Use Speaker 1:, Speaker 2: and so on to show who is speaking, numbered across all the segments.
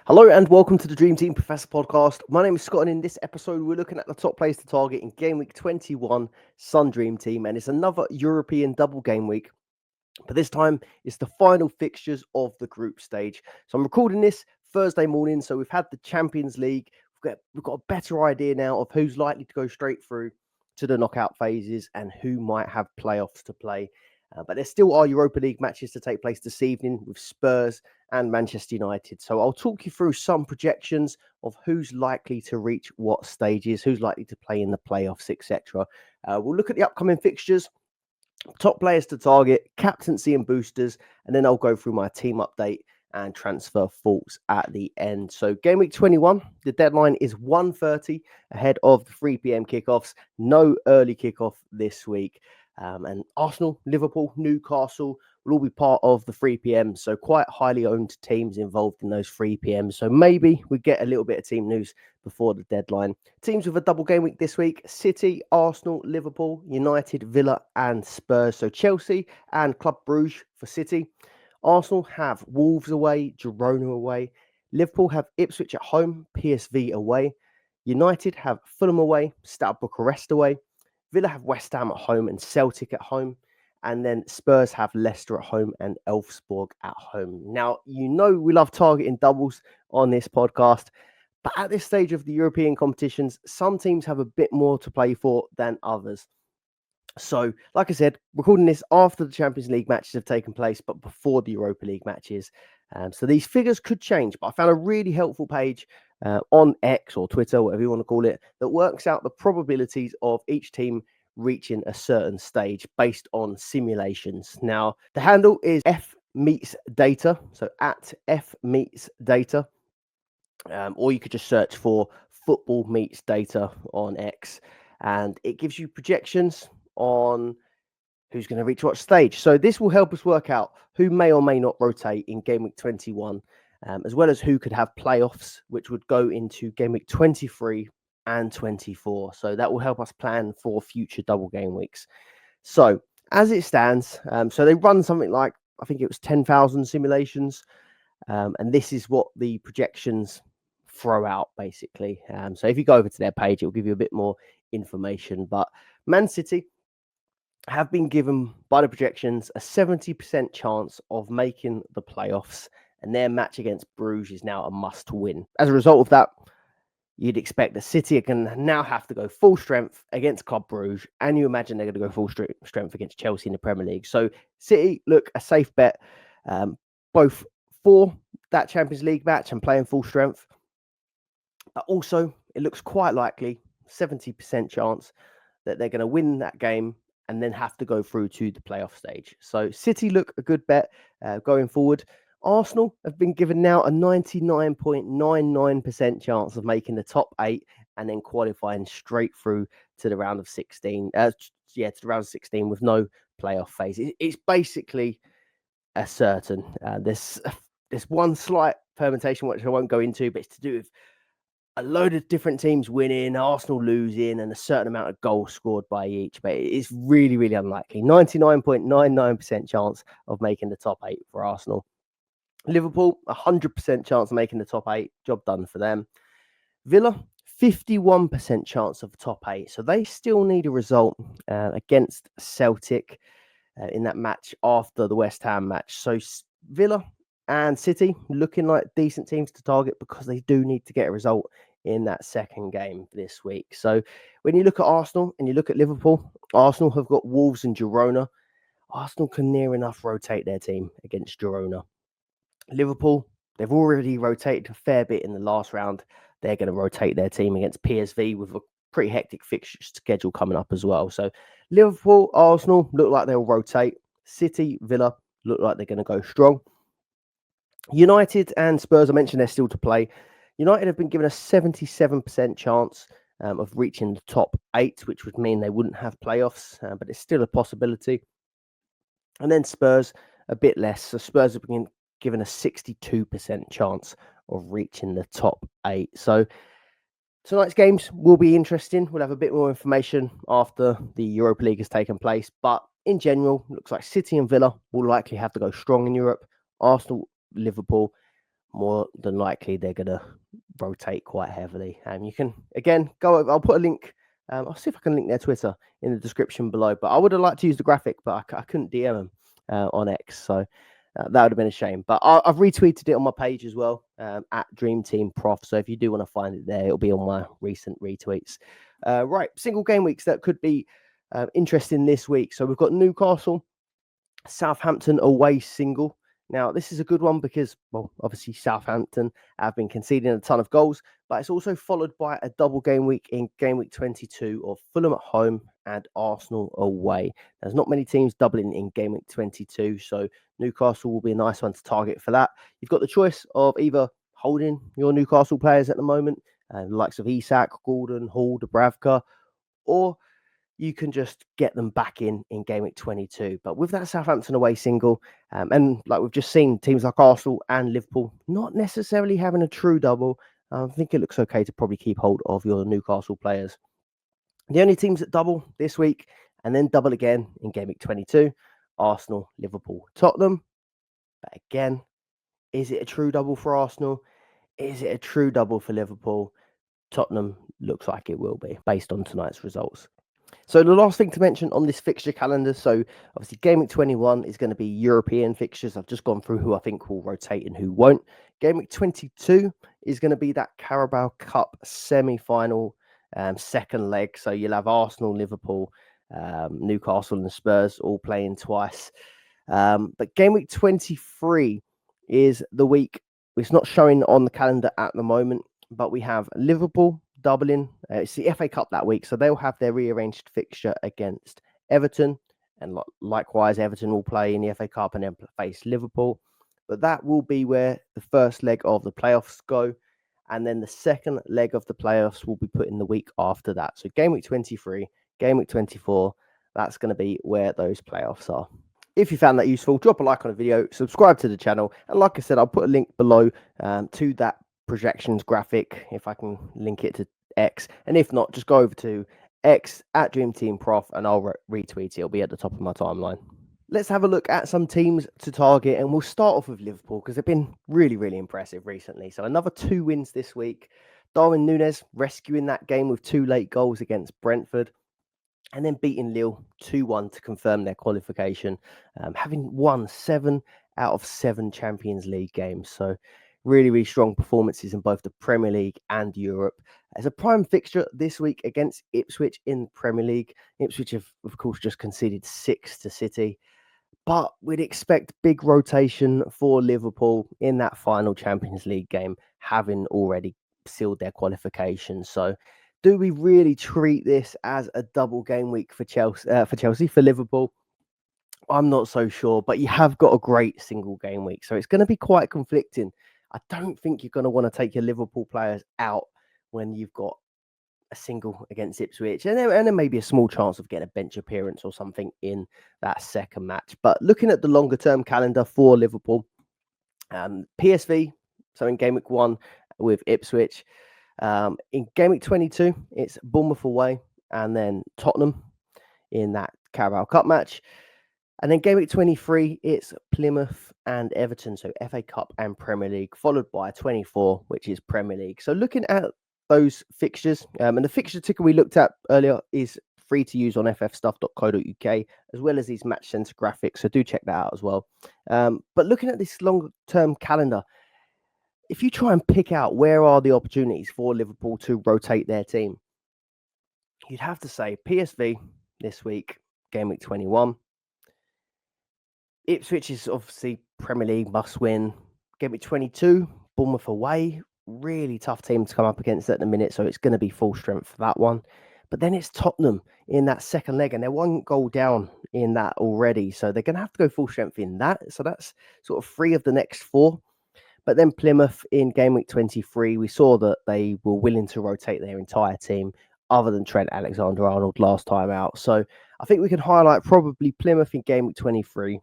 Speaker 1: Hello and welcome to the Dream Team Professor podcast. My name is Scott, and in this episode, we're looking at the top players to target in Game Week 21 Sun Dream Team, and it's another European Double Gameweek. But this time, it's the final fixtures of the group stage. So I'm recording this Thursday morning. So we've had the Champions League. We've got a better idea now of who's likely to go straight through to the knockout phases and who might have playoffs to play. But there still are Europa League matches to take place this evening with Spurs and Manchester United. So I'll talk you through some projections of who's likely to reach what stages, who's likely to play in the playoffs, etc. We'll look at the upcoming fixtures, top players to target, captaincy and boosters, and then I'll go through my team update and transfer thoughts at the end. So Game Week 21, the deadline is 1:30 ahead of the 3 p.m. kickoffs. No early kickoff this week. And Arsenal, Liverpool, Newcastle will all be part of the 3 p.m. So quite highly owned teams involved in those 3 p.m. So maybe we get a little bit of team news before the deadline. Teams with a double game week this week: City, Arsenal, Liverpool, United, Villa and Spurs. So Chelsea and Club Brugge for City. Arsenal have Wolves away, Girona away. Liverpool have Ipswich at home, PSV away. United have Fulham away, Steaua Bucharest away. Villa have West Ham at home and Celtic at home. And then Spurs have Leicester at home and Elfsborg at home. Now, you know we love targeting doubles on this podcast. But at this stage of the European competitions, some teams have a bit more to play for than others. So, like I said, recording this after the Champions League matches have taken place, but before the Europa League matches. So these figures could change, but I found a really helpful page on X or Twitter, whatever you want to call it, that works out the probabilities of each team reaching a certain stage based on simulations. Now, the handle is F Meets Data, so at F Meets Data, or you could just search for Football Meets Data on X, and it gives you projections on who's going to reach what stage. So this will help us work out who may or may not rotate in Game Week 21, as well as who could have playoffs, which would go into Game Week 23 and 24. So that will help us plan for future double game weeks. So as it stands, so they run something like, I think it was 10,000 simulations. And this is what the projections throw out, basically. So if you go over to their page, it will give you a bit more information. But Man City have been given by the projections a 70% chance of making the playoffs, and their match against Bruges is now a must win. As a result of that, you'd expect that City can now have to go full strength against Club Brugge, and you imagine they're going to go full strength against Chelsea in the Premier League. So City look a safe bet, both for that Champions League match and playing full strength, but also it looks quite likely, 70% chance, that they're going to win that game and then have to go through to the playoff stage. So City look a good bet going forward. Arsenal have been given now a 99.99% chance of making the top 8 and then qualifying straight through to the round of 16. To the round of 16 with no playoff phase. It's basically a certain. There's one slight permutation which I won't go into, but it's to do with a load of different teams winning, Arsenal losing, and a certain amount of goals scored by each. But it's really, really unlikely. 99.99% chance of making the top 8 for Arsenal. Liverpool, 100% chance of making the top 8. Job done for them. Villa, 51% chance of the top 8. So they still need a result against Celtic in that match after the West Ham match. So Villa and City looking like decent teams to target because they do need to get a result in that second game this week. So when you look at Arsenal and you look at Liverpool, Arsenal have got Wolves and Girona. Arsenal can near enough rotate their team against Girona. Liverpool, they've already rotated a fair bit in the last round. They're going to rotate their team against PSV with a pretty hectic fixture schedule coming up as well. So Liverpool, Arsenal look like they'll rotate. City, Villa look like they're going to go strong. United and Spurs, I mentioned they're still to play. United have been given a 77% chance of reaching the top 8, which would mean they wouldn't have playoffs, but it's still a possibility. And then Spurs, a bit less. So Spurs have been given a 62% chance of reaching the top 8. So tonight's games will be interesting. We'll have a bit more information after the Europa League has taken place. But in general, it looks like City and Villa will likely have to go strong in Europe. Arsenal, Liverpool more than likely they're going to rotate quite heavily. You can, again, go over, I'll put a link. I'll see if I can link their Twitter in the description below. But I would have liked to use the graphic, but I couldn't DM them on X. So that would have been a shame. But I've retweeted it on my page as well, at Dream Team Prof. So if you do want to find it there, it'll be on my recent retweets. Right, single game weeks that could be interesting this week. So we've got Newcastle, Southampton away single. Now, this is a good one because, well, obviously Southampton have been conceding a ton of goals, but it's also followed by a double game week in game week 22 of Fulham at home and Arsenal away. There's not many teams doubling in game week 22, so Newcastle will be a nice one to target for that. You've got the choice of either holding your Newcastle players at the moment, the likes of Isak, Gordon, Hall, Dubravka, or you can just get them back in game week 22. But with that Southampton away single, and like we've just seen, teams like Arsenal and Liverpool not necessarily having a true double, I think it looks okay to probably keep hold of your Newcastle players. The only teams that double this week and then double again in game week 22, Arsenal, Liverpool, Tottenham. But again, is it a true double for Arsenal? Is it a true double for Liverpool? Tottenham looks like it will be based on tonight's results. So the last thing to mention on this fixture calendar, so obviously Game Week 21 is going to be European fixtures. I've just gone through who I think will rotate and who won't. Game Week 22 is going to be that Carabao Cup semi-final second leg. So you'll have Arsenal, Liverpool, Newcastle and the Spurs all playing twice. But Game Week 23 is the week, it's not showing on the calendar at the moment, but we have Liverpool doubling. It's the FA Cup that week, so they'll have their rearranged fixture against Everton, and likewise Everton will play in the FA Cup and then face Liverpool. But that will be where the first leg of the playoffs go, and then the second leg of the playoffs will be put in the week after that. So game week 23, game week 24, that's going to be where those playoffs are. If you found that useful, drop a like on the video, subscribe to the channel, and like I said, I'll put a link below to that projections graphic if I can link it to X, and if not, just go over to X at Dream Team Prof and I'll retweet it. It'll be at the top of my timeline. Let's have a look at some teams to target, and we'll start off with Liverpool because they've been really, really impressive recently. So another 2 wins this week. Darwin Núñez rescuing that game with 2 late goals against Brentford, and then beating Lille 2-1 to confirm their qualification, having won 7 out of 7 Champions League games. So really, really strong performances in both the Premier League and Europe. As a prime fixture this week against Ipswich in the Premier League. Ipswich have, of course, just conceded 6 to City. But we'd expect big rotation for Liverpool in that final Champions League game, having already sealed their qualification. So do we really treat this as a double game week for Chelsea, for Liverpool? I'm not so sure, but you have got a great single game week. So it's going to be quite conflicting. I don't think you're going to want to take your Liverpool players out when you've got a single against Ipswich, and then maybe a small chance of getting a bench appearance or something in that second match. But looking at the longer term calendar for Liverpool, PSV, so in game week 1 with Ipswich, in game week 22, it's Bournemouth away, and then Tottenham in that Carabao Cup match. And then game week 23, it's Plymouth and Everton, so FA Cup and Premier League, followed by 24, which is Premier League. So looking at those fixtures, and the fixture ticker we looked at earlier is free to use on ffstuff.co.uk, as well as these match centre graphics, so do check that out as well. But looking at this long-term calendar, if you try and pick out where are the opportunities for Liverpool to rotate their team, you'd have to say PSV this week, game week 21. Ipswich is obviously Premier League must win. Game week 22, Bournemouth away. Really tough team to come up against at the minute, so it's going to be full strength for that one. But then it's Tottenham in that second leg, and they're 1 goal down in that already, so they're going to have to go full strength in that. So that's sort of 3 of the next 4. But then Plymouth in game week 23, we saw that they were willing to rotate their entire team other than Trent Alexander-Arnold last time out. So I think we can highlight probably Plymouth in game week 23,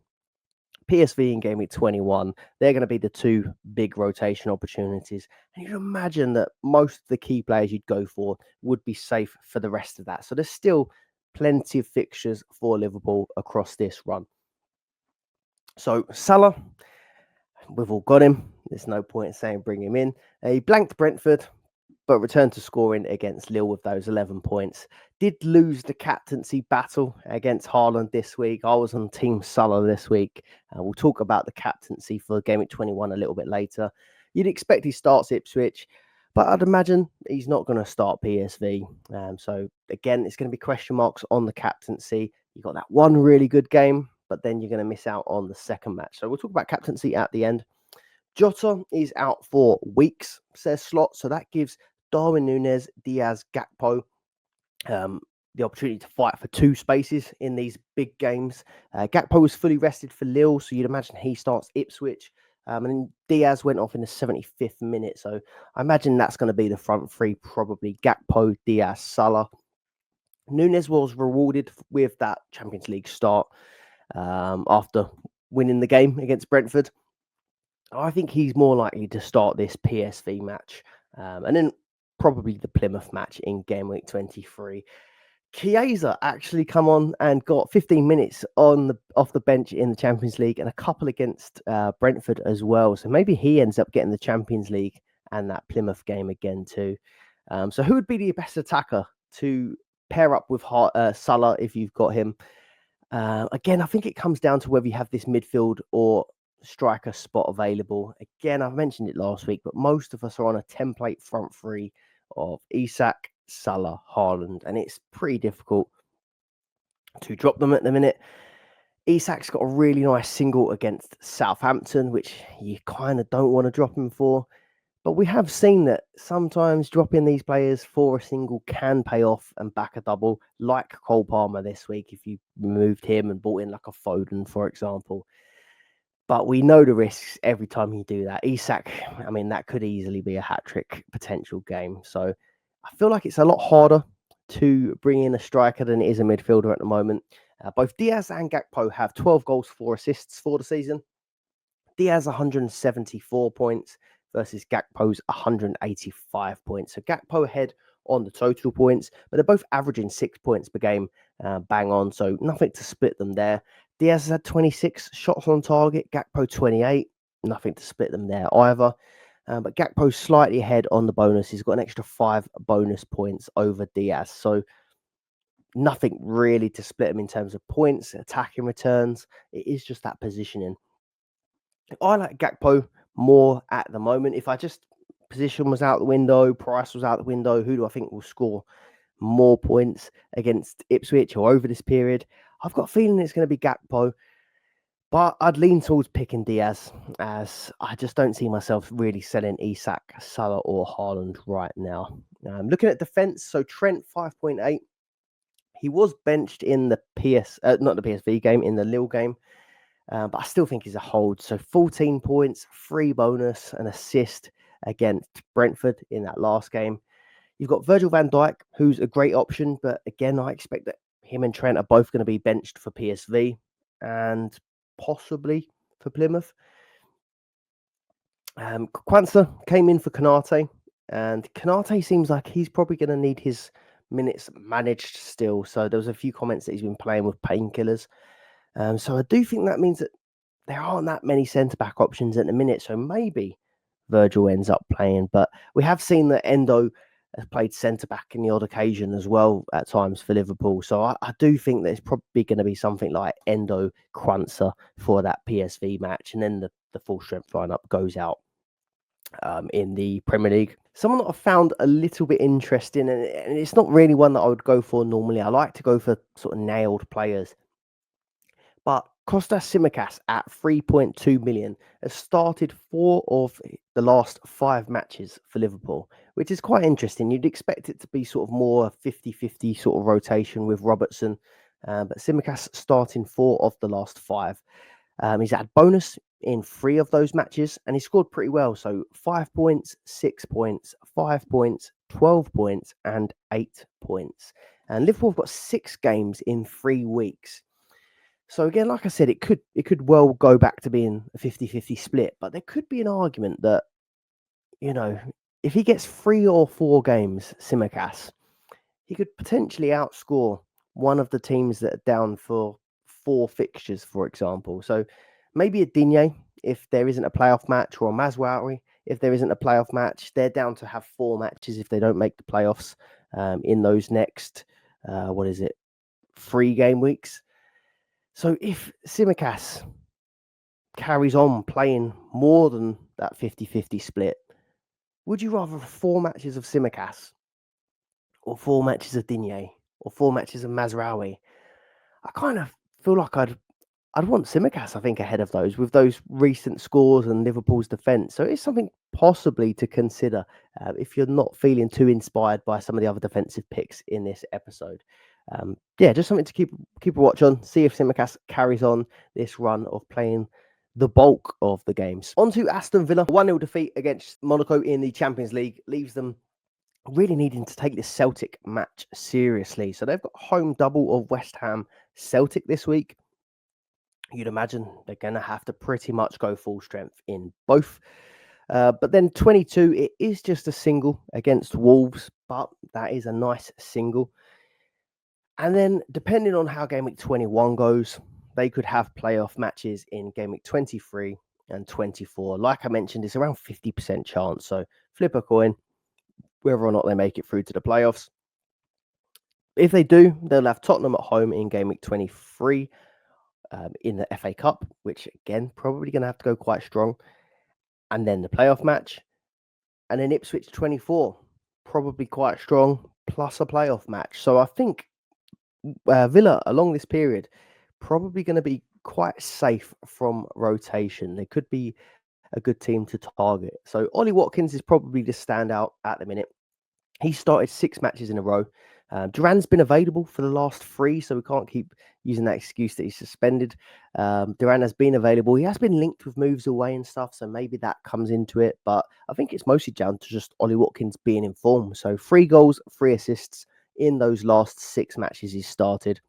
Speaker 1: PSV in game week 21. They're going to be the 2 big rotation opportunities. And you'd imagine that most of the key players you'd go for would be safe for the rest of that. So there's still plenty of fixtures for Liverpool across this run. So Salah, we've all got him. There's no point in saying bring him in. He blanked Brentford, but returned to scoring against Lille with those 11 points. Did lose the captaincy battle against Haaland this week. I was on Team Salah this week. We'll talk about the captaincy for Game Week 21 a little bit later. You'd expect he starts Ipswich, but I'd imagine he's not going to start PSV. So again, it's going to be question marks on the captaincy. You've got that one really good game, but then you're going to miss out on the second match. So we'll talk about captaincy at the end. Jota is out for weeks, says Slot. So that gives Darwin Núñez, Diaz, Gakpo the opportunity to fight for two spaces in these big games. Gakpo was fully rested for Lille, so you'd imagine he starts Ipswich. And then Diaz went off in the 75th minute. So I imagine that's going to be the front three, probably Gakpo, Diaz, Salah. Núñez was rewarded with that Champions League start after winning the game against Brentford. I think he's more likely to start this PSV match and then probably the Plymouth match in Game Week 23. Chiesa actually come on and got 15 minutes off the bench in the Champions League and a couple against Brentford as well. So maybe he ends up getting the Champions League and that Plymouth game again too. So who would be the best attacker to pair up with Salah if you've got him? Again, I think it comes down to whether you have this midfield or striker spot available. Again, I've mentioned it last week, but most of us are on a template front three of Isak, Salah, Haaland, and it's pretty difficult to drop them at the minute. Isak's got a really nice single against Southampton, which you kind of don't want to drop him for. But we have seen that sometimes dropping these players for a single can pay off and back a double, like Cole Palmer this week, if you removed him and brought in like a Foden, for example. But we know the risks every time you do that. Isak, I mean, that could easily be a hat-trick potential game. So I feel like it's a lot harder to bring in a striker than it is a midfielder at the moment. Both Diaz and Gakpo have 12 goals, 4 assists for the season. Diaz 174 points versus Gakpo's 185 points. So Gakpo ahead on the total points, but they're both averaging 6 points per game, bang on. So nothing to split them there. Diaz has had 26 shots on target, Gakpo 28. Nothing to split them there either. But Gakpo's slightly ahead on the bonus. He's got an extra 5 bonus points over Diaz. So nothing really to split him in terms of points, attacking returns. It is just that positioning. I like Gakpo more at the moment. If I just position was out the window, price was out the window, who do I think will score more points against Ipswich or over this period? I've got a feeling it's going to be Gakpo, but I'd lean towards picking Diaz, as I just don't see myself really selling Isak, Salah or Haaland right now. Looking at defence, so Trent 5.8. He was benched in the not the PSV game, in the Lille game. But I still think he's a hold. So 14 points, 3 bonus, an assist against Brentford in that last game. You've got Virgil van Dijk, who's a great option. But again, I expect that him and Trent are both going to be benched for PSV and possibly for Plymouth. Kwanzaa came in for Konate. And Konate seems like he's probably going to need his minutes managed still. So there was a few comments that he's been playing with painkillers. So I do think that means that there aren't that many centre-back options at the minute. So maybe Virgil ends up playing. But we have seen that Endo has played centre-back in the odd occasion as well at times for Liverpool. So I do think that it's probably going to be something like Endo, Kwanzaa for that PSV match. And then the full-strength lineup goes out in the Premier League. Someone that I found a little bit interesting, and it's not really one that I would go for normally. I like to go for sort of nailed players. But Kostas Tsimikas at 3.2 million has started 4 of the last 5 matches for Liverpool, which is quite interesting. You'd expect it to be sort of more 50-50 sort of rotation with Robertson. But Tsimikas starting 4 of the last 5. He's had bonus in 3 of those matches and he scored pretty well. So 5 points, 6 points, 5 points, 12 points and 8 points. And Liverpool have got 6 games in 3 weeks. So again, like I said, it could well go back to being a 50-50 split, but there could be an argument that, you know, if he gets 3 or 4 games, Tsimikas, he could potentially outscore one of the teams that are down for 4 fixtures, for example. So maybe a Digne if there isn't a playoff match, or Mazraoui if there isn't a playoff match. They're down to have 4 matches if they don't make the playoffs in those next, 3 game weeks. So if Tsimikas carries on playing more than that 50-50 split, would you rather 4 matches of Tsimikas or 4 matches of Digne or 4 matches of Mazraoui? I kind of feel like I'd want Tsimikas, I think, ahead of those, with those recent scores and Liverpool's defence. So it's something possibly to consider if you're not feeling too inspired by some of the other defensive picks in this episode. Just something to keep a watch on. See if Tsimikas carries on this run of playing the bulk of the games. On to Aston Villa. 1-0 defeat against Monaco in the Champions League leaves them really needing to take this Celtic match seriously. So they've got home double of West Ham Celtic this week. You'd imagine they're going to have to pretty much go full strength in both. But then 22, it is just a single against Wolves, but that is a nice single. And then depending on how Game Week 21 goes, they could have playoff matches in Game Week 23 and 24. Like I mentioned, it's around 50% chance. So flip a coin, whether or not they make it through to the playoffs. If they do, they'll have Tottenham at home in Game Week 23 in the FA Cup, which again, probably going to have to go quite strong. And then the playoff match. And then Ipswich 24, probably quite strong, plus a playoff match. So I think Villa, along this period, probably going to be quite safe from rotation. They could be a good team to target. So Ollie Watkins is probably the standout at the minute. He started 6 matches in a row. Duran's been available for the last 3, so we can't keep using that excuse that he's suspended. Duran has been available. He has been linked with moves away and stuff, so maybe that comes into it. But I think it's mostly down to just Ollie Watkins being in form. So 3 goals, 3 assists in those last 6 matches he's started.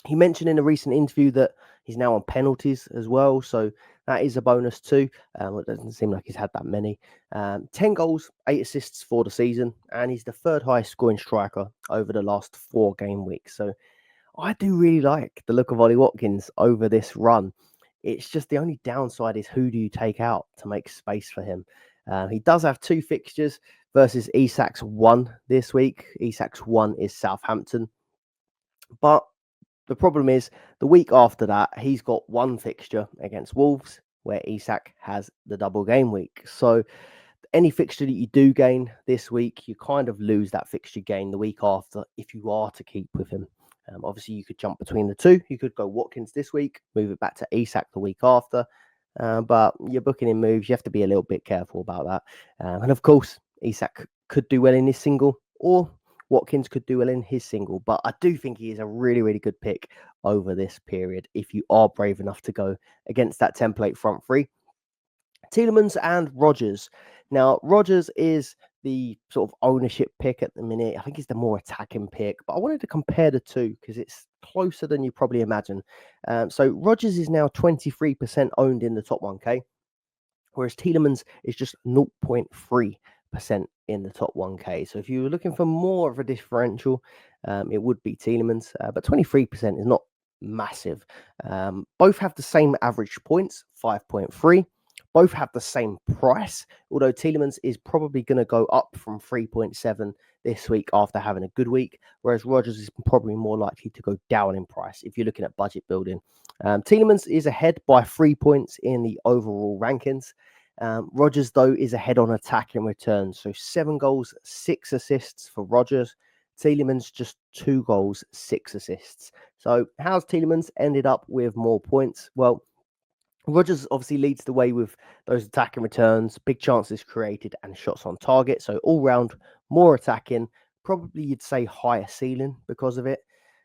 Speaker 1: He mentioned in a recent interview that he's now on penalties as well, so that is a bonus too. It doesn't seem like he's had that many. 10 goals, 8 assists for the season, and he's the 3rd highest scoring striker over the last 4 game weeks. So I do really like the look of Ollie Watkins over this run. It's just the only downside is who do you take out to make space for him? He does have 2 fixtures versus Isak's 1 this week. Isak's 1 is Southampton. But the problem is the week after that, he's got 1 fixture against Wolves where Isak has the double game week. So any fixture that you do gain this week, you kind of lose that fixture gain the week after if you are to keep with him. Obviously, you could jump between the 2. You could go Watkins this week, move it back to Isak the week after. But you're booking in moves. You have to be a little bit careful about that. And of course, Isak could do well in this single, or Watkins could do well in his single. But I do think he is a really, really good pick over this period if you are brave enough to go against that template front 3. Tielemans and Rodgers. Now, Rodgers is the sort of ownership pick at the minute. I think he's the more attacking pick, but I wanted to compare the 2 because it's closer than you probably imagine. So Rodgers is now 23% owned in the top 1K, whereas Tielemans is just 0.3% in the top 1K. So if you were looking for more of a differential, it would be Tielemans, but 23% is not massive. Both have the same average points, 5.3. Both have the same price, although Tielemans is probably going to go up from 3.7 this week after having a good week, whereas Rodgers is probably more likely to go down in price if you're looking at budget building. Tielemans is ahead by 3 points in the overall rankings. Rodgers, though, is ahead on attack and returns. So 7 goals, 6 assists for Rodgers. Tielemans just 2 goals, 6 assists. So how's Tielemans ended up with more points? Well, Rodgers obviously leads the way with those attacking returns, big chances created, and shots on target. So all round, more attacking. Probably you'd say higher ceiling because of it.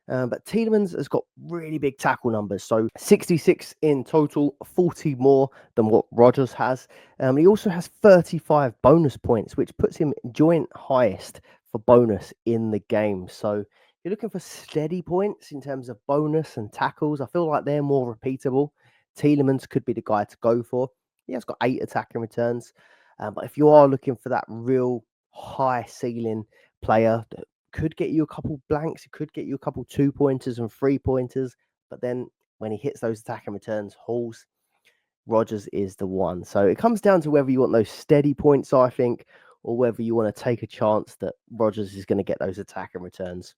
Speaker 1: But Tielemans has got really big tackle numbers. So 66 in total, 40 more than what Rodgers has. He also has 35 bonus points, which puts him joint highest for bonus in the game. So you're looking for steady points in terms of bonus and tackles. I feel like they're more repeatable. Tielemans could be the guy to go for. He has got 8 attacking returns. But if you are looking for that real high ceiling player that could get you a couple blanks, it could get you a couple 2-pointers and 3-pointers. But then when he hits those attacking returns, hauls, Rodgers is the one. So it comes down to whether you want those steady points, I think, or whether you want to take a chance that Rodgers is going to get those attacking returns.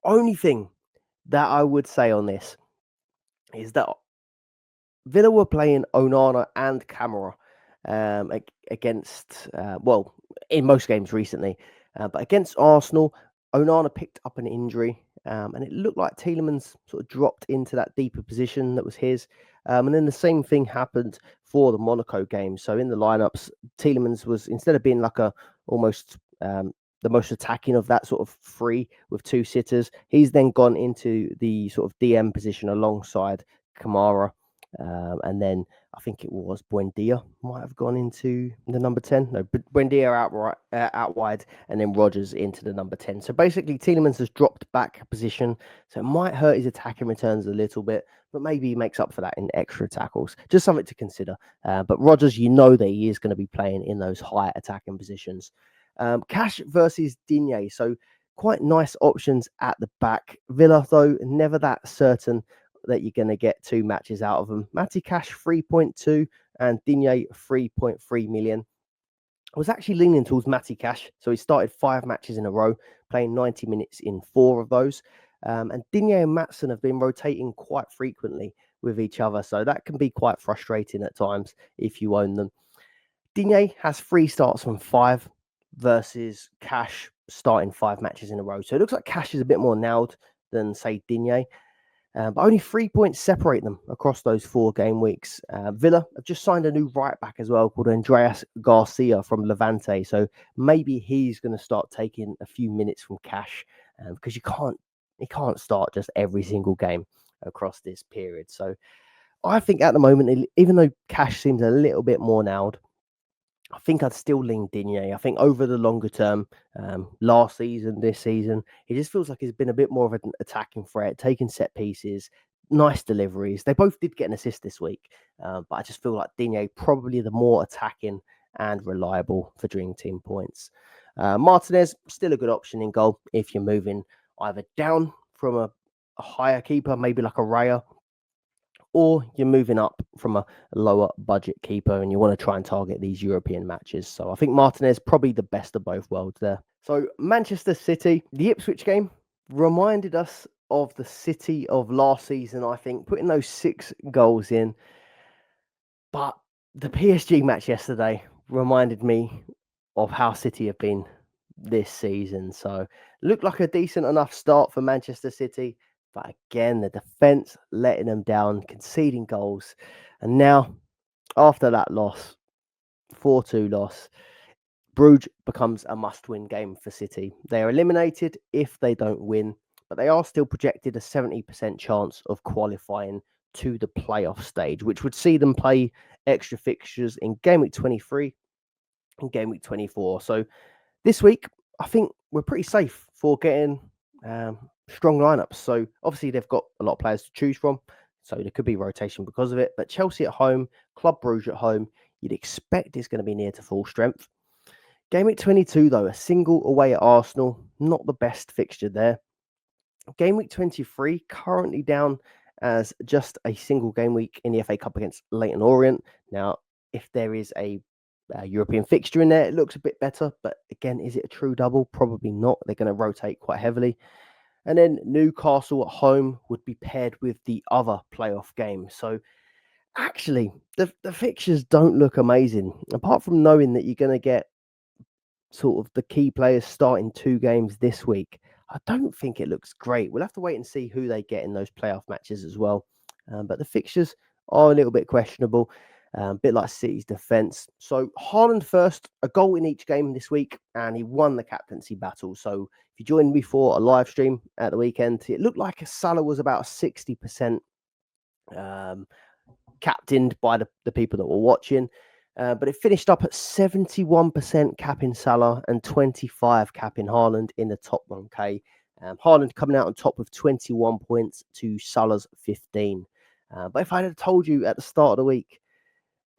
Speaker 1: Only thing that I would say on this is that Villa were playing Onana and Camara against, in most games recently. But against Arsenal, Onana picked up an injury and it looked like Tielemans sort of dropped into that deeper position that was his. And then the same thing happened for the Monaco game. So in the lineups, Tielemans was, instead of being like almost the most attacking of that sort of three with two sitters, he's then gone into the sort of DM position alongside Kamara. And then I think it was Buendia might have gone into the number 10. No, but Buendia out wide, and then Rodgers into the number 10. So basically, Tielemans has dropped back a position, so it might hurt his attacking returns a little bit, but maybe he makes up for that in extra tackles. Just something to consider. But Rodgers, you know that he is going to be playing in those high attacking positions. Cash versus Digne. So quite nice options at the back. Villa, though, never that certain that you're going to get two matches out of them. Matty Cash 3.2 and Digne 3.3 million. I was actually leaning towards Matty Cash, so he started 5 matches in a row, playing 90 minutes in 4 of those. And Digne and Maatsen have been rotating quite frequently with each other, so that can be quite frustrating at times if you own them. Digne has 3 starts from 5 versus Cash starting 5 matches in a row. So it looks like Cash is a bit more nailed than, say, Digne. But only 3 points separate them across those 4 game weeks. Villa have just signed a new right back as well called Andreas Garcia from Levante. So maybe he's going to start taking a few minutes from Cash because he can't start just every single game across this period. So I think at the moment, even though Cash seems a little bit more nailed, I think I'd still lean Digne. I think over the longer term, last season, this season, it just feels like he's been a bit more of an attacking threat, taking set pieces, nice deliveries. They both did get an assist this week, but I just feel like Digne probably the more attacking and reliable for Dream Team points. Martinez, still a good option in goal if you're moving either down from a higher keeper, maybe like a Raya, or you're moving up from a lower budget keeper and you want to try and target these European matches. So I think Martinez probably the best of both worlds there. So Manchester City, the Ipswich game reminded us of the City of last season, I think, putting those 6 goals in. But the PSG match yesterday reminded me of how City have been this season. So looked like a decent enough start for Manchester City. But again, the defence letting them down, conceding goals. And now, after that loss, 4-2 loss, Bruges becomes a must-win game for City. They are eliminated if they don't win, but they are still projected a 70% chance of qualifying to the playoff stage, which would see them play extra fixtures in Game Week 23 and Game Week 24. So this week, I think we're pretty safe for getting strong lineups. So obviously they've got a lot of players to choose from, so there could be rotation because of it. But Chelsea at home, Club Brugge at home, you'd expect it's going to be near to full strength. Game week 22 though, a single away at Arsenal, not the best fixture there. Game week 23 currently down as just a single game week in the FA Cup against Leyton Orient. Now, if there is a European fixture in there, it looks a bit better, but again, is it a true double? Probably not. They're going to rotate quite heavily. And then Newcastle at home would be paired with the other playoff game. So actually, the fixtures don't look amazing. Apart from knowing that you're going to get sort of the key players starting 2 games this week, I don't think it looks great. We'll have to wait and see who they get in those playoff matches as well. But the fixtures are a little bit questionable. A bit like City's defence. So Haaland first, a goal in each game this week, and he won the captaincy battle. So if you joined me for a live stream at the weekend, it looked like Salah was about 60% captained by the people that were watching. But it finished up at 71% capping Salah and 25 capping Haaland in the top 1K. Haaland coming out on top with 21 points to Salah's 15. But if I had told you at the start of the week,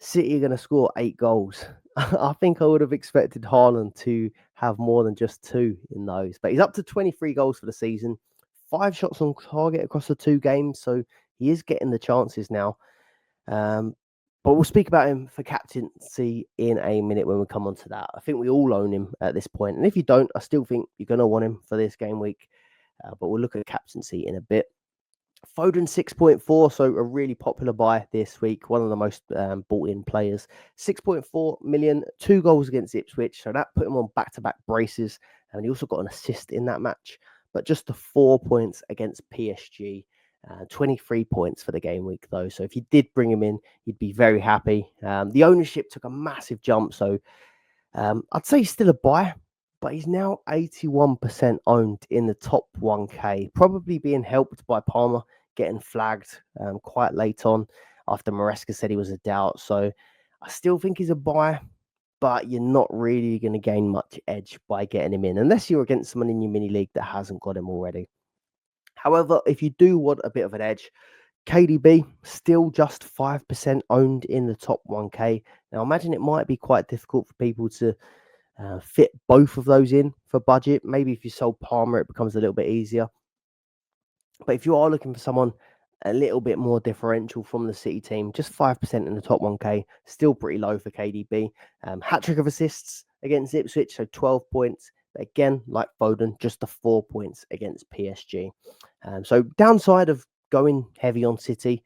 Speaker 1: City are going to score 8 goals, I think I would have expected Haaland to have more than just 2 in those. But he's up to 23 goals for the season, 5 shots on target across the 2 games. So he is getting the chances now. But But we'll speak about him for captaincy in a minute when we come on to that. I think we all own him at this point. And if you don't, I still think you're going to want him for this game week. But we'll look at captaincy in a bit. Foden 6.4, so a really popular buy this week. One of the most bought in players. 6.4 million, 2 goals against Ipswich. So that put him on back-to-back braces. And he also got an assist in that match. But just the 4 points against PSG. 23 points for the game week, though. So if you did bring him in, you'd be very happy. The ownership took a massive jump. So I'd say he's still a buy, but he's now 81% owned in the top 1K, probably being helped by Palmer getting flagged quite late on after Maresca said he was a doubt. So I still think he's a buy, but you're not really going to gain much edge by getting him in, unless you're against someone in your mini league that hasn't got him already. However, if you do want a bit of an edge, KDB still just 5% owned in the top 1K. Now, imagine it might be quite difficult for people to fit both of those in for budget. Maybe if you sold Palmer, it becomes a little bit easier. But if you are looking for someone a little bit more differential from the City team, just 5% in the top 1K, still pretty low for KDB. Hat-trick of assists against Ipswich, so 12 points. But again, like Foden, just the 4 points against PSG. So downside of going heavy on City,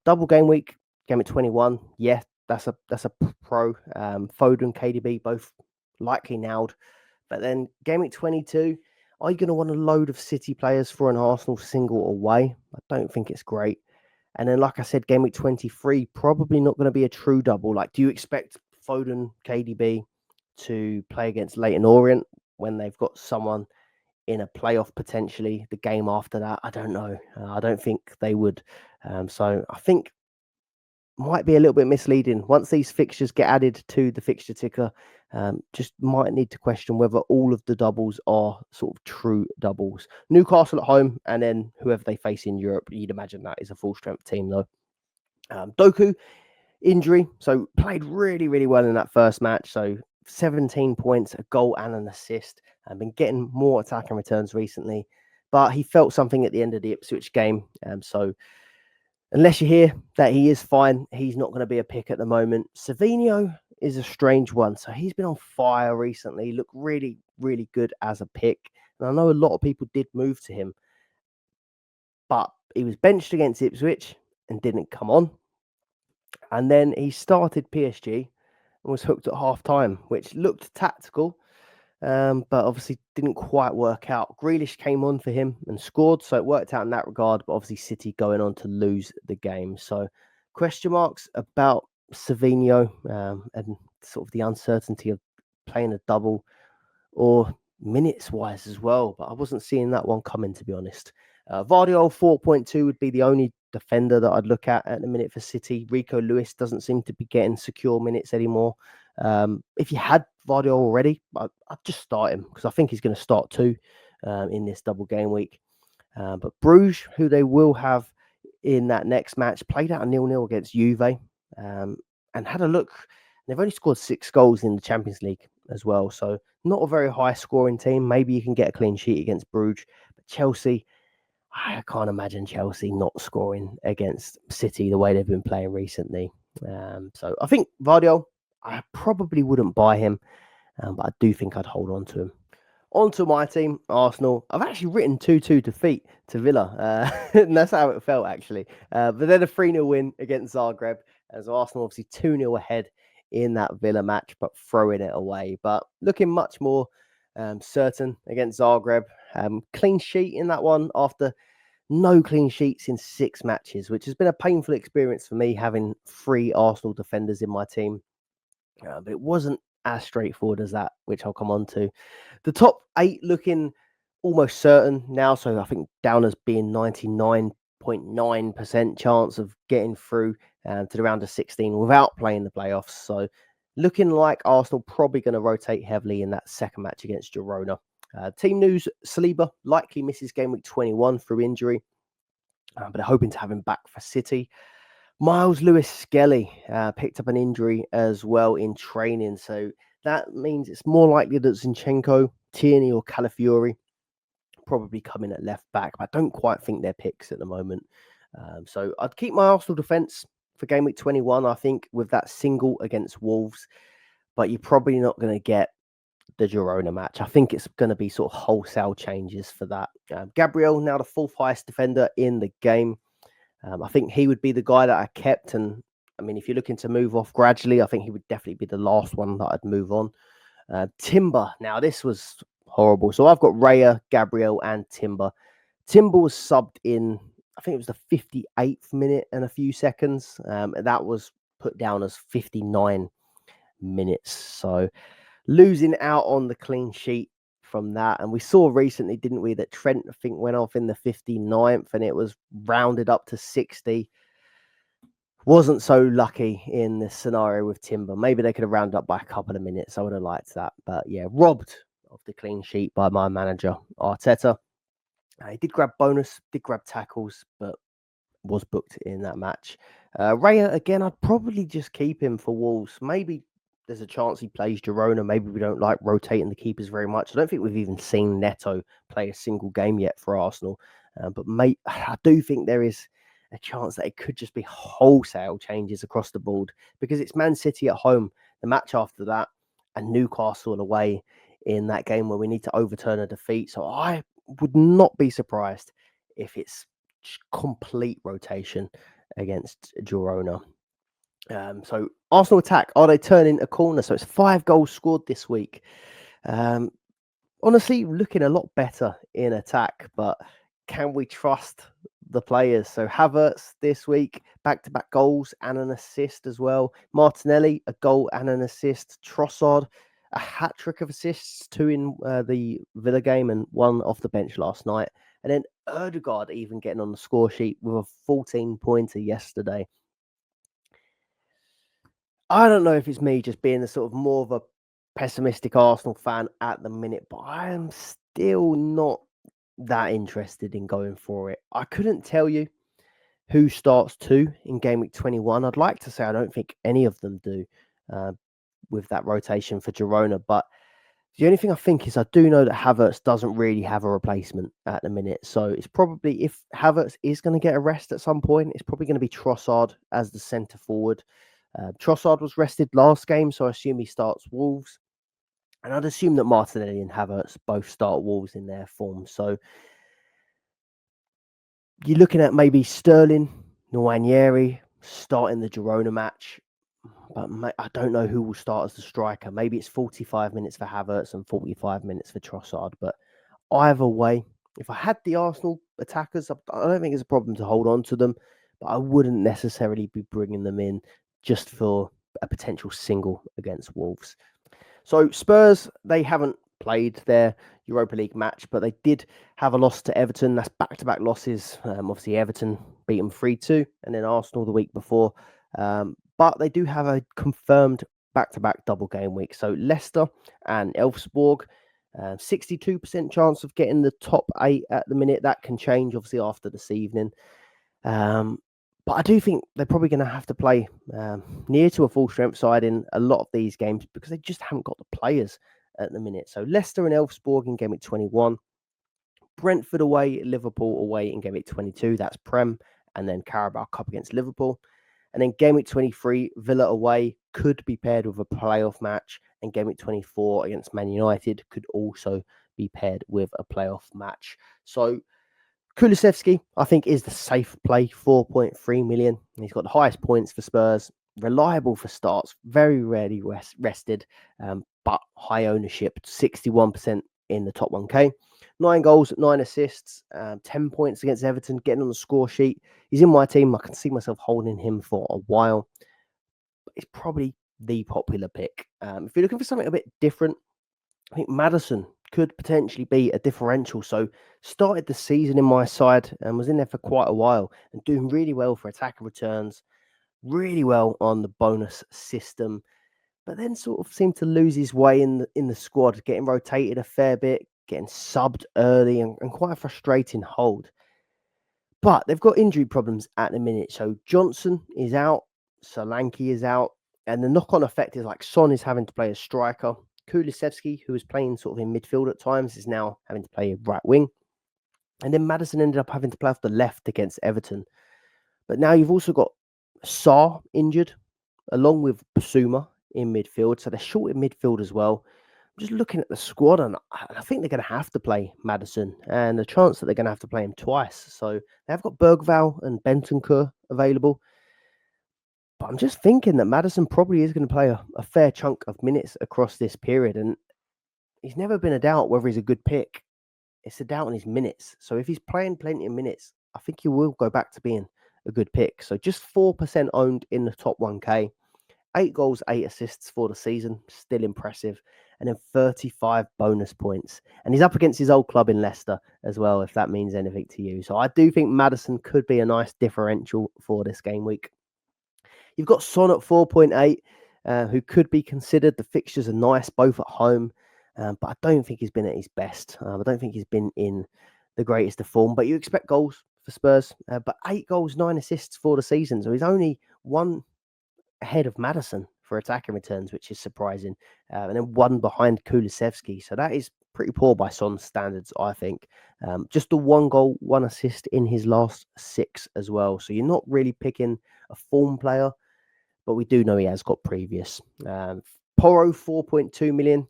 Speaker 1: double game week, game at 21. Yeah, that's a pro. Foden, KDB, both likely nailed. But then game week 22, are you going to want a load of City players for an Arsenal single away? I don't think it's great. And then, like I said, game week 23, probably not going to be a true double. Like, do you expect Foden, KDB to play against Leyton Orient when they've got someone in a playoff potentially the game after that? I don't know. I don't think they would. So I think might be a little bit misleading. Once these fixtures get added to the fixture ticker, just might need to question whether all of the doubles are sort of true doubles. Newcastle at home, and then whoever they face in Europe, you'd imagine that is a full strength team though. Doku, injury, so played really, really well in that first match. So 17 points, a goal and an assist, and been getting more attacking returns recently. But he felt something at the end of the Ipswich game. So unless you hear that he is fine, he's not going to be a pick at the moment. Savinho is a strange one. So he's been on fire recently. Looked really, really good as a pick. And I know a lot of people did move to him. But he was benched against Ipswich and didn't come on. And then he started PSG and was hooked at half time, which looked tactical, but obviously didn't quite work out. Grealish came on for him and scored, so it worked out in that regard, but obviously City going on to lose the game. So question marks about Savinho and sort of the uncertainty of playing a double or minutes-wise as well, but I wasn't seeing that one coming, to be honest. Vardiol 4.2 would be the only defender that I'd look at the minute for City. Rico Lewis doesn't seem to be getting secure minutes anymore. If you had Vardiol already, I'd just start him because I think he's going to start too in this double game week. But Bruges, who they will have in that next match, played out a 0-0 against Juve and had a look. They've only scored 6 goals in the Champions League as well. So not a very high scoring team. Maybe you can get a clean sheet against Bruges. But Chelsea, I can't imagine Chelsea not scoring against City the way they've been playing recently. So I think Vardiol, I probably wouldn't buy him, but I do think I'd hold on to him. On to my team, Arsenal. I've actually written 2-2 defeat to Villa. And that's how it felt, actually. But then a 3-0 win against Zagreb. As Arsenal obviously 2-0 ahead in that Villa match, but throwing it away. But looking much more certain against Zagreb. Clean sheet in that one after no clean sheets in 6 matches, which has been a painful experience for me having 3 Arsenal defenders in my team. But it wasn't as straightforward as that, which I'll come on to. The top 8 looking almost certain now. So I think down as being 99.9% chance of getting through to the round of 16 without playing the playoffs. So looking like Arsenal probably going to rotate heavily in that second match against Girona. Team news, Saliba likely misses game week 21 through injury, but they're hoping to have him back for City. Miles Lewis-Skelly picked up an injury as well in training, so that means it's more likely that Zinchenko, Tierney or Calafiori probably come in at left back, but I don't quite think they're picks at the moment. So I'd keep my Arsenal defence for game week 21, I think, with that single against Wolves, but you're probably not going to get the Girona match. I think it's going to be sort of wholesale changes for that. Gabriel, now the fourth highest defender in the game. I think he would be the guy that I kept. And I mean, if you're looking to move off gradually, I think he would definitely be the last one that I'd move on. Timber. Now, this was horrible. So I've got Raya, Gabriel, and Timber. Timber was subbed in, I think it was the 58th minute and a few seconds. That was put down as 59 minutes. So losing out on the clean sheet from that. And we saw recently, didn't we, that Trent, I think, went off in the 59th and it was rounded up to 60. Wasn't so lucky in this scenario with Timber. Maybe they could have rounded up by a couple of minutes. I would have liked that. But yeah, robbed of the clean sheet by my manager, Arteta. He did grab bonus, did grab tackles, but was booked in that match. Raya, again, I'd probably just keep him for Wolves. Maybe there's a chance he plays Girona. Maybe we don't like rotating the keepers very much. I don't think we've even seen Neto play a single game yet for Arsenal. But I do think there is a chance that it could just be wholesale changes across the board because it's Man City at home, the match after that, and Newcastle away in that game where we need to overturn a defeat. So I would not be surprised if it's complete rotation against Girona. So Arsenal attack, are they turning a corner? So it's 5 goals scored this week. Honestly, looking a lot better in attack, but can we trust the players? So Havertz this week, back-to-back goals and an assist as well. Martinelli, a goal and an assist. Trossard, a hat-trick of assists, 2 in the Villa game and 1 off the bench last night. And then Ødegaard even getting on the score sheet with a 14-pointer yesterday. I don't know if it's me just being the sort of more of a pessimistic Arsenal fan at the minute, but I am still not that interested in going for it. I couldn't tell you who starts 2 in game week 21. I'd like to say I don't think any of them do with that rotation for Girona, but the only thing I think is I do know that Havertz doesn't really have a replacement at the minute. So it's probably, if Havertz is going to get a rest at some point, it's probably going to be Trossard as the centre forward. Trossard was rested last game, so I assume he starts Wolves. And I'd assume that Martinelli and Havertz both start Wolves in their form. So you're looking at maybe Sterling, Nwaneri starting the Girona match. But I don't know who will start as the striker. Maybe it's 45 minutes for Havertz and 45 minutes for Trossard. But either way, if I had the Arsenal attackers, I don't think it's a problem to hold on to them. But I wouldn't necessarily be bringing them in just for a potential single against Wolves. So Spurs, they haven't played their Europa League match, but they did have a loss to Everton. That's back-to-back losses. Obviously, Everton beat them 3-2, and then Arsenal the week before. But they do have a confirmed back-to-back double game week. So Leicester and Elfsborg, 62% chance of getting the top 8 at the minute. That can change, obviously, after this evening. But I do think they're probably going to have to play near to a full-strength side in a lot of these games because they just haven't got the players at the minute. So Leicester and Elfsborg in game week 21. Brentford away, Liverpool away in game week 22. That's Prem. And then Carabao Cup against Liverpool. And then game week 23, Villa away could be paired with a playoff match. And game week 24 against Man United could also be paired with a playoff match. So Kulusevski, I think, is the safe play, 4.3 million. He's got the highest points for Spurs, reliable for starts, very rarely rested, but high ownership, 61% in the top 1K. 9 goals, 9 assists, 10 points against Everton, getting on the score sheet. He's in my team. I can see myself holding him for a while. It's probably the popular pick. If you're looking for something a bit different, I think Maddison could potentially be a differential. So started the season in my side and was in there for quite a while and doing really well for attack and returns, really well on the bonus system, but then sort of seemed to lose his way in the squad, getting rotated a fair bit, getting subbed early and quite a frustrating hold. But they've got injury problems at the minute. So Johnson is out, Solanke is out, and the knock-on effect is like Son is having to play as striker. Kulusevski, who was playing sort of in midfield at times, is now having to play right wing. And then Maddison ended up having to play off the left against Everton. But now you've also got Sarr injured, along with Basuma in midfield. So they're short in midfield as well. I'm just looking at the squad, and I think they're going to have to play Maddison, and the chance that they're going to have to play him twice. So they've got Bergval and Bentancur available. But I'm just thinking that Maddison probably is going to play a fair chunk of minutes across this period. And he's never been a doubt whether he's a good pick. It's a doubt on his minutes. So if he's playing plenty of minutes, I think he will go back to being a good pick. So just 4% owned in the top 1K. 8 goals, 8 assists for the season. Still impressive. And then 35 bonus points. And he's up against his old club in Leicester as well, if that means anything to you. So I do think Maddison could be a nice differential for this game week. You've got Son at 4.8, who could be considered. The fixtures are nice, both at home. But I don't think he's been at his best. I don't think he's been in the greatest of form. But you expect goals for Spurs. But 8 goals, 9 assists for the season. So he's only one ahead of Maddison for attacking returns, which is surprising. And then one behind Kulusevski. So that is pretty poor by Son's standards, I think. Just the 1 goal, 1 assist in his last 6 as well. So you're not really picking a form player, but we do know he has got previous. Porro, 4.2 million.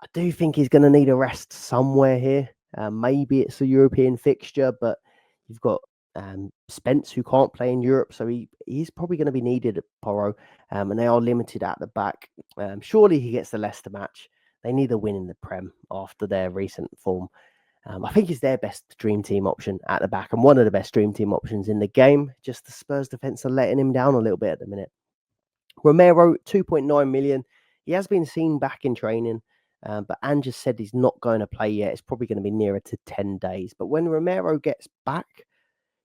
Speaker 1: I do think he's going to need a rest somewhere here. Maybe it's a European fixture, but you've got Spence who can't play in Europe, so he's probably going to be needed at Porro, and they are limited at the back. Surely he gets the Leicester match. They need a win in the Prem after their recent form. I think he's their best dream team option at the back, and one of the best dream team options in the game. Just the Spurs defence are letting him down a little bit at the minute. Romero, 2.9 million. He has been seen back in training. But Ange said he's not going to play yet. It's probably going to be nearer to 10 days. But when Romero gets back,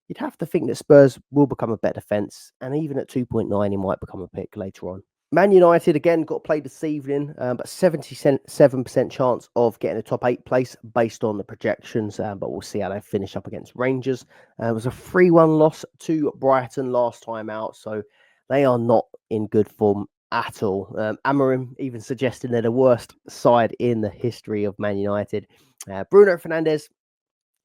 Speaker 1: you'd have to think that Spurs will become a better defence. And even at 2.9, he might become a pick later on. Man United, again, got played this evening, but 77% chance of getting a top 8 place based on the projections. But we'll see how they finish up against Rangers. It was a 3-1 loss to Brighton last time out. So they are not in good form at all. Amorim even suggesting they're the worst side in the history of Man United. Bruno Fernandes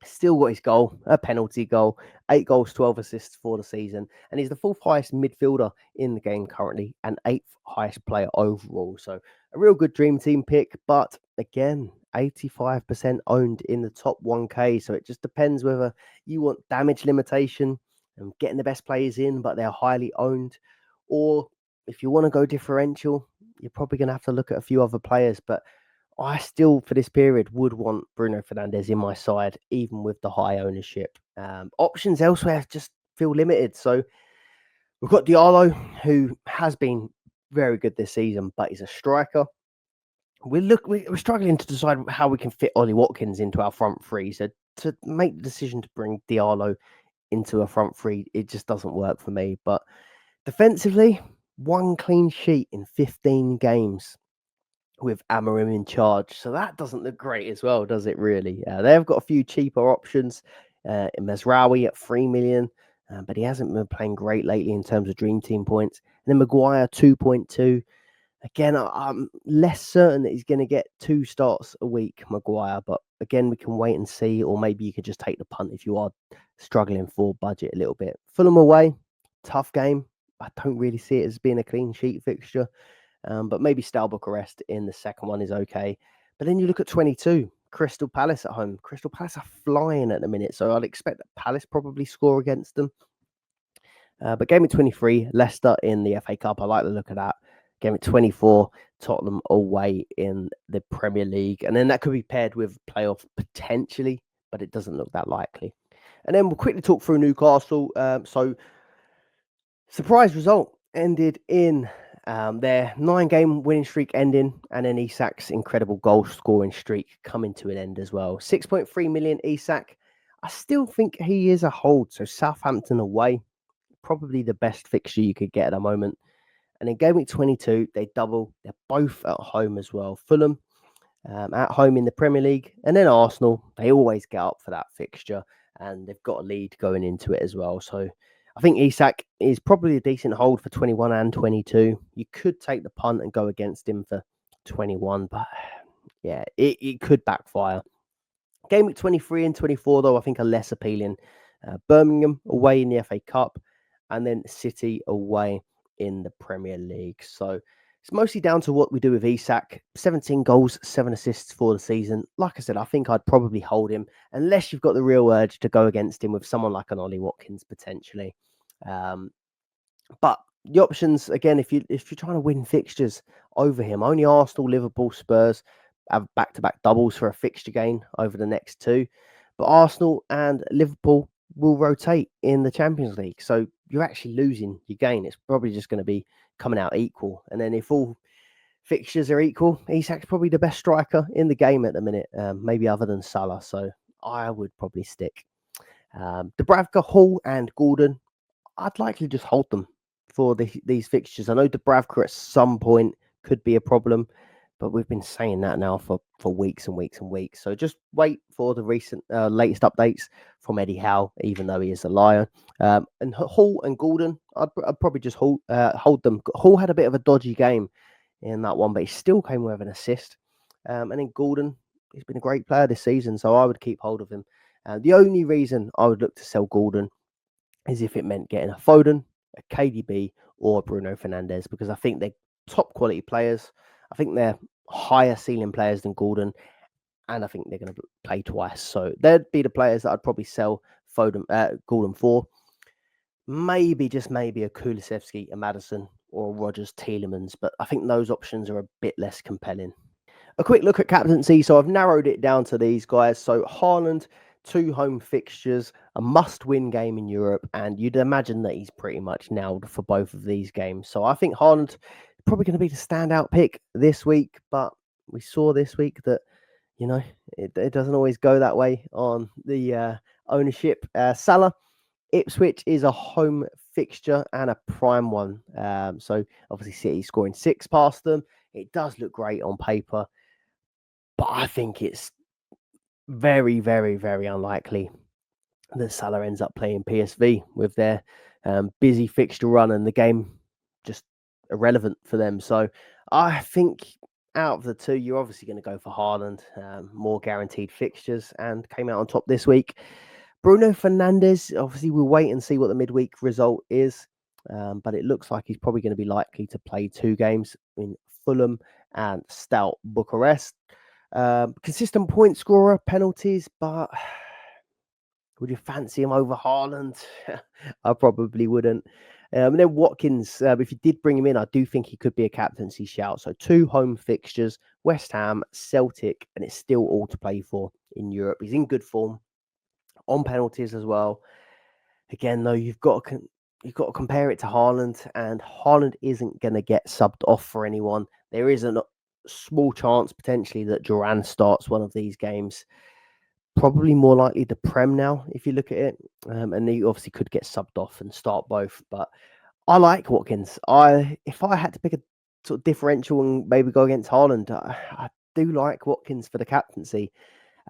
Speaker 1: still got his goal, a penalty goal, 8 goals, 12 assists for the season, and he's the 4th highest midfielder in the game currently and 8th highest player overall. So a real good dream team pick, but again, 85% owned in the top 1K. So it just depends whether you want damage limitation and getting the best players in, but they're highly owned, or if you want to go differential, you're probably going to have to look at a few other players. But I still, for this period, would want Bruno Fernandes in my side, even with the high ownership. Options elsewhere just feel limited. So we've got Diallo, who has been very good this season, but he's a striker. We're struggling to decide how we can fit Ollie Watkins into our front three. So to make the decision to bring Diallo into a front three, it just doesn't work for me. But defensively, 1 clean sheet in 15 games with Amorim in charge. So that doesn't look great as well, does it really? They've got a few cheaper options. Mesraoui at 3 million, but he hasn't been playing great lately in terms of dream team points. And then Maguire, 2.2. Again, I'm less certain that he's going to get 2 starts a week, Maguire. But again, we can wait and see, or maybe you could just take the punt if you are struggling for budget a little bit. Fulham away, tough game. I don't really see it as being a clean sheet fixture. But maybe Steaua Bucharest in the second one is okay. But then you look at 22, Crystal Palace at home. Crystal Palace are flying at the minute, so I'd expect that Palace probably score against them. But game at 23, Leicester in the FA Cup. I like the look of that. Game at 24, Tottenham away in the Premier League. And then that could be paired with playoff potentially, but it doesn't look that likely. And then we'll quickly talk through Newcastle. So surprise result ended in their 9-game winning streak ending, and then Isak's incredible goal scoring streak coming to an end as well. 6.3 million Isak. I still think he is a hold. So Southampton away, probably the best fixture you could get at the moment. And in game week 22, they double. They're both at home as well. Fulham at home in the Premier League, and then Arsenal. They always get up for that fixture, and they've got a lead going into it as well. So I think Isak is probably a decent hold for 21 and 22. You could take the punt and go against him for 21, but yeah, it could backfire. Game week 23 and 24, though, I think are less appealing. Birmingham away in the FA Cup, and then City away in the Premier League. So it's mostly down to what we do with Isak. 17 goals, 7 assists for the season. Like I said, I think I'd probably hold him unless you've got the real urge to go against him with someone like an Ollie Watkins potentially. But the options again, if you're trying to win fixtures over him, only Arsenal, Liverpool, Spurs have back-to-back doubles for a fixture gain over the next two. But Arsenal and Liverpool will rotate in the Champions League, so you're actually losing your gain. It's probably just going to be coming out equal. And then if all fixtures are equal, Isak's probably the best striker in the game at the minute, maybe other than Salah. So I would probably stick. Dubravka, Hall, and Gordon, I'd likely just hold them for these fixtures. I know Dubravka at some point could be a problem, but we've been saying that now for weeks and weeks and weeks. So just wait for the recent latest updates from Eddie Howe, even though he is a liar. And Hall and Gordon, I'd probably just hold them. Hall had a bit of a dodgy game in that one, but he still came with an assist. And then Gordon, he's been a great player this season, so I would keep hold of him. The only reason I would look to sell Gordon is if it meant getting a Foden, a KDB, or Bruno Fernandes, because I think they're top quality players. I think they're higher ceiling players than Gordon, and I think they're going to play twice. So they'd be the players that I'd probably sell Gordon for. Maybe, just maybe, a Kulusevski, a Maddison, or a Rodgers Tielemans, but I think those options are a bit less compelling. A quick look at captaincy. So I've narrowed it down to these guys. So Haaland, 2 home fixtures, a must-win game in Europe, and you'd imagine that he's pretty much nailed for both of these games. So I think Haaland is probably going to be the standout pick this week, but we saw this week that, it doesn't always go that way on the ownership. Salah, Ipswich is a home fixture and a prime one. So obviously City scoring 6 past them. It does look great on paper, but I think it's very, very, very unlikely that Salah ends up playing PSV with their busy fixture run and the game just irrelevant for them. So I think out of the two, you're obviously going to go for Haaland, more guaranteed fixtures, and came out on top this week. Bruno Fernandes, obviously we'll wait and see what the midweek result is, but it looks like he's probably going to be likely to play 2 games in Fulham and Stout Bucharest. Consistent point scorer, penalties, but would you fancy him over Haaland? I probably wouldn't. And then Watkins, if you did bring him in, I do think he could be a captaincy shout. So 2 home fixtures, West Ham, Celtic, and it's still all to play for in Europe. He's in good form on penalties as well. Again, though, you've got to compare it to Haaland, and Haaland isn't going to get subbed off for anyone. There is a small chance potentially that Duran starts one of these games. Probably more likely the Prem now, if you look at it. And he obviously could get subbed off and start both. But I like Watkins. If I had to pick a sort of differential and maybe go against Haaland, I do like Watkins for the captaincy.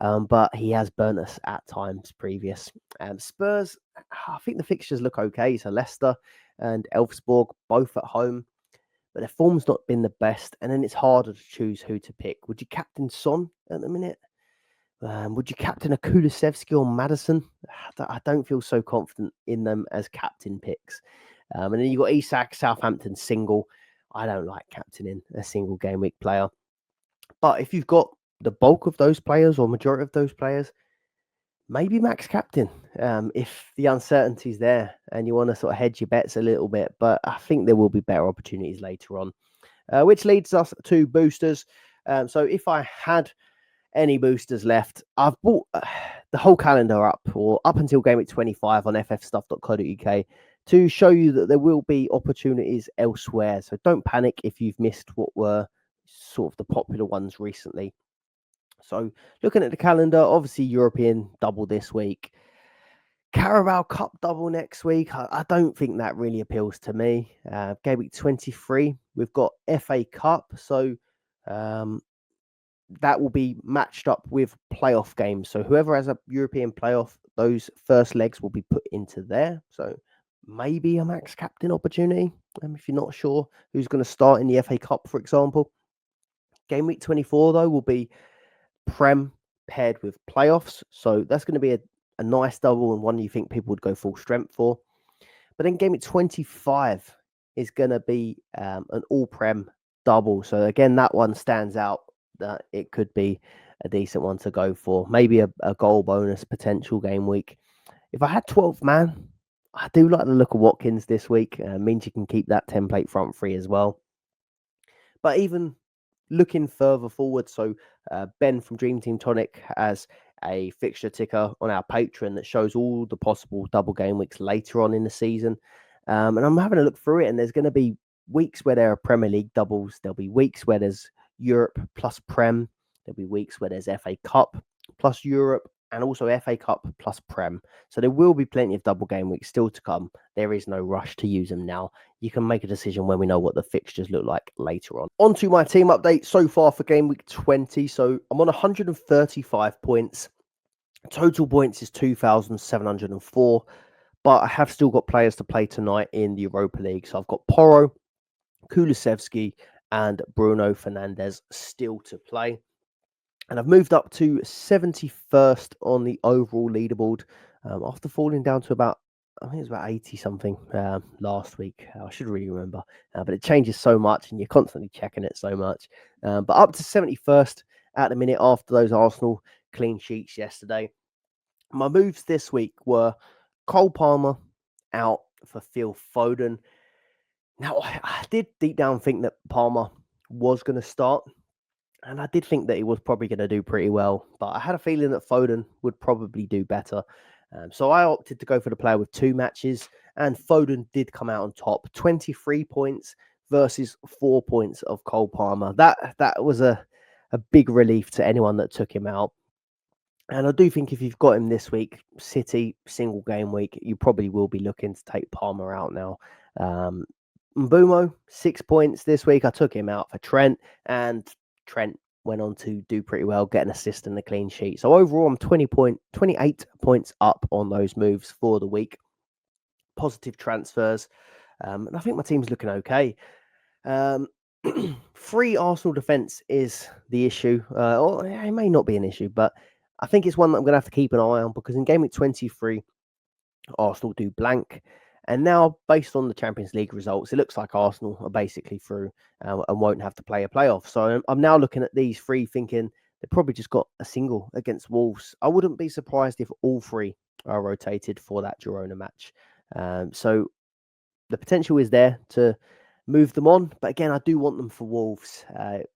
Speaker 1: But he has burnt us at times previous. Spurs, I think the fixtures look okay. So Leicester and Elfsborg, both at home. But their form's not been the best. And then it's harder to choose who to pick. Would you captain Son at the minute? Would you captain a Kulusevski or Maddison? I don't feel so confident in them as captain picks. And then you got Isak, Southampton single. I don't like captaining a single game week player. But if you've got the bulk of those players or majority of those players, maybe max captain if the uncertainty's there and you want to sort of hedge your bets a little bit. But I think there will be better opportunities later on, which leads us to boosters. So if I had any boosters left, I've bought the whole calendar up until game week 25 on ffstuff.co.uk to show you that there will be opportunities elsewhere. So don't panic if you've missed what were sort of the popular ones recently. So looking at the calendar, obviously European double this week. Carabao Cup double next week. I don't think that really appeals to me. Game week 23, we've got FA Cup. So that will be matched up with playoff games. So whoever has a European playoff, those first legs will be put into there. So maybe a max captain opportunity. If you're not sure who's going to start in the FA Cup, for example. Game week 24, though, will be Prem paired with playoffs. So that's going to be a nice double and one you think people would go full strength for. But then game week 25 is going to be an all-prem double. So again, that one stands out that it could be a decent one to go for. Maybe a goal bonus potential game week. If I had 12 man, I do like the look of Watkins this week. Means you can keep that template front free as well. But even looking further forward, so Ben from Dream Team Tonic has a fixture ticker on our Patreon that shows all the possible double game weeks later on in the season. And I'm having a look through it, and there's going to be weeks where there are Premier League doubles. There'll be weeks where there's Europe plus Prem. There'll be weeks where there's FA Cup plus Europe, and also FA Cup plus Prem. So there will be plenty of double game weeks still to come. There is no rush to use them now. You can make a decision when we know what the fixtures look like later on. On to my team update so far for game week 20. So I'm on 135 points. Total points is 2,704. But I have still got players to play tonight in the Europa League. So I've got Porro, Kulusevski, and Bruno Fernandes still to play. And I've moved up to 71st on the overall leaderboard after falling down to about, I think it was about 80 something last week. I should really remember. But it changes so much and you're constantly checking it so much. But up to 71st at the minute after those Arsenal clean sheets yesterday. My moves this week were Cole Palmer out for Phil Foden. Now, I did deep down think that Palmer was going to start. And I did think that he was probably going to do pretty well, but I had a feeling that Foden would probably do better. So I opted to go for the player with 2 matches, and Foden did come out on top, 23 points versus 4 points of Cole Palmer. That was a big relief to anyone that took him out. And I do think if you've got him this week, City, single game week, you probably will be looking to take Palmer out now. Mbumo, 6 points this week. I took him out for Trent, and Trent went on to do pretty well, get an assist and the clean sheet. So overall, I'm 28 points up on those moves for the week. Positive transfers. And I think my team's looking okay. Free Arsenal defence is the issue. Or it may not be an issue, but I think it's one that I'm going to have to keep an eye on because in game week 23, Arsenal do blank. And now, based on the Champions League results, it looks like Arsenal are basically through and won't have to play a playoff. So I'm now looking at these 3 thinking they probably just got a single against Wolves. I wouldn't be surprised if all 3 are rotated for that Girona match. So the potential is there to move them on. But again, I do want them for Wolves.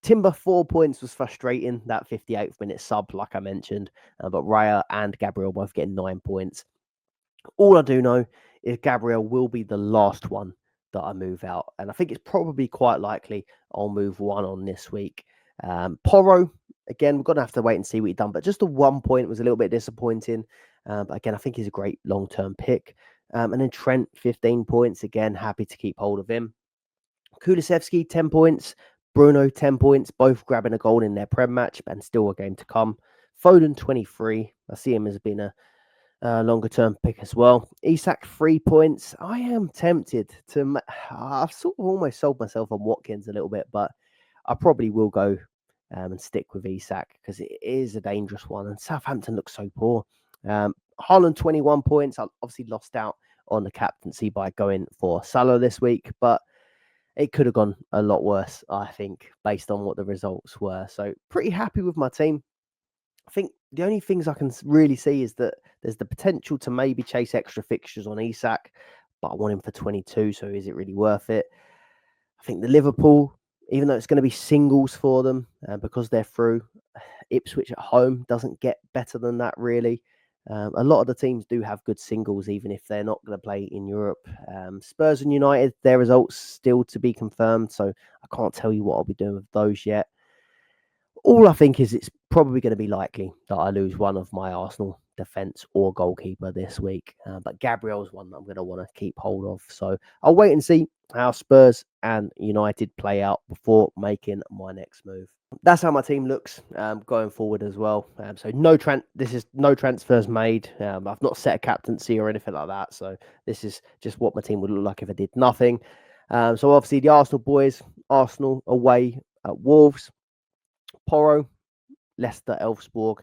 Speaker 1: Timber, 4 points was frustrating, that 58th minute sub, like I mentioned. But Raya and Gabriel both getting 9 points. All I do know is Gabriel will be the last one that I move out. And I think it's probably quite likely I'll move one on this week. Porro, again, we're going to have to wait and see what he's done. But just the 1 point was a little bit disappointing. But again, I think he's a great long-term pick. And then Trent, 15 points. Again, happy to keep hold of him. Kulusevski, 10 points. Bruno, 10 points. Both grabbing a goal in their Prem match and still a game to come. Foden, 23. I see him as being a longer term pick as well. Isak, 3 points. I am tempted to. I've sort of almost sold myself on Watkins a little bit, but I probably will go and stick with Isak because it is a dangerous one. And Southampton looks so poor. Haaland, 21 points. I obviously lost out on the captaincy by going for Salah this week, but it could have gone a lot worse, I think, based on what the results were. So pretty happy with my team. I think the only things I can really see is that there's the potential to maybe chase extra fixtures on Isak, but I want him for 22, so is it really worth it? I think the Liverpool, even though it's going to be singles for them because they're through, Ipswich at home doesn't get better than that, really. A lot of the teams do have good singles, even if they're not going to play in Europe. Spurs and United, their results still to be confirmed, so I can't tell you what I'll be doing with those yet. All I think is it's probably going to be likely that I lose one of my Arsenal defence or goalkeeper this week. But Gabriel's one that I'm going to want to keep hold of. So I'll wait and see how Spurs and United play out before making my next move. That's how my team looks going forward as well. So this is no transfers made. I've not set a captaincy or anything like that. So this is just what my team would look like if I did nothing. So obviously the Arsenal boys, Arsenal away at Wolves. Porro, Leicester, Elfsborg.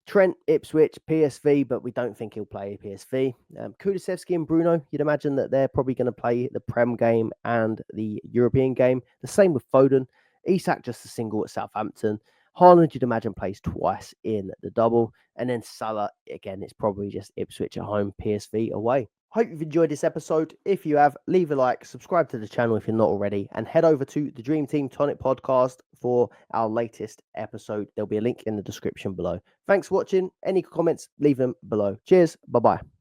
Speaker 1: Trent, Ipswich, PSV, but we don't think he'll play PSV. Kulusevski and Bruno, you'd imagine that they're probably going to play the Prem game and the European game. The same with Foden. Isak just a single at Southampton. Haaland, you'd imagine, plays twice in the double. And then Salah, again, it's probably just Ipswich at home, PSV away. Hope you've enjoyed this episode. If you have, leave a like, subscribe to the channel if you're not already, and head over to the Dream Team Tonic podcast for our latest episode. There'll be a link in the description below. Thanks for watching. Any comments, leave them below. Cheers. Bye-bye.